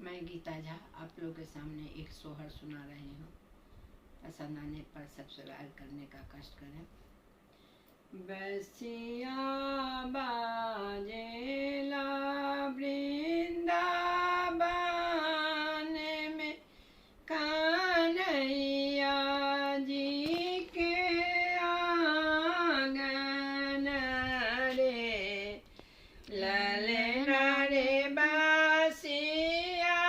मैं गीता झा आप लोगों के सामने एक सोहर सुना रही हूँ। पसंद आने पर सब्सक्राइब करने का कष्ट करें। बसिया बाजेला वृंदावन में कन्हैया जी के आंगन रे, ललना रे बसिया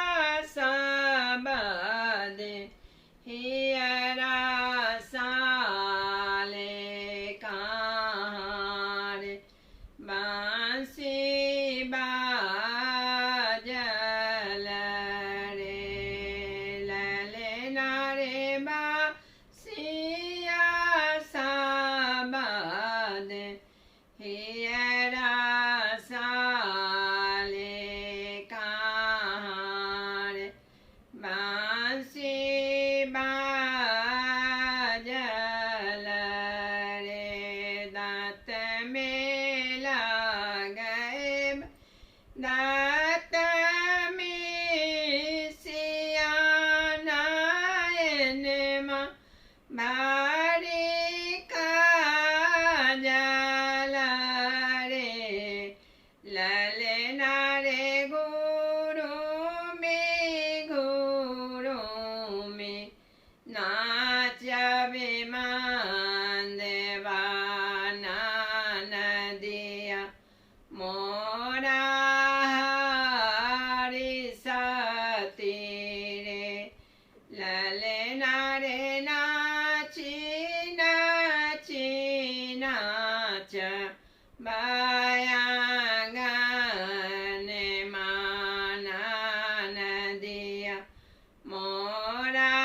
सबद हियरा साले कहाँ रे, बांसी बाजल रे, ललना रे बसिया सबद हियरा साले कहाँ रे, बांसी बाजल रे, दाँत में लगे दाँत में सियानायन माँ भारी काजल रे, ललना रे गुरु में नाचबे मान देवाना नदिया मोरा हरि सती रे, ललना रे नाची नाची नाच बायांगन माना नदिया मोरा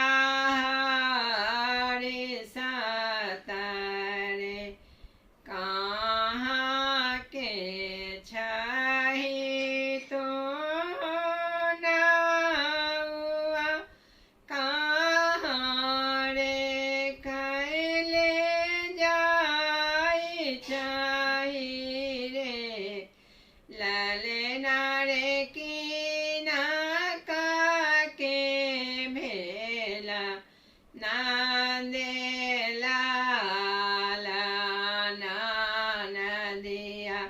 हरि सतरे, कहाँ के छही तो नौआ, कहाँ रे कैले जाई छही रे, ललना रे कीना के भेला नंदेला नदिया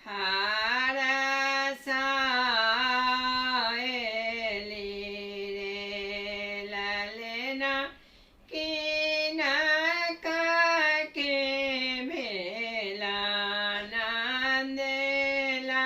हर साएली रे, ललना कीना के भेला नंदेला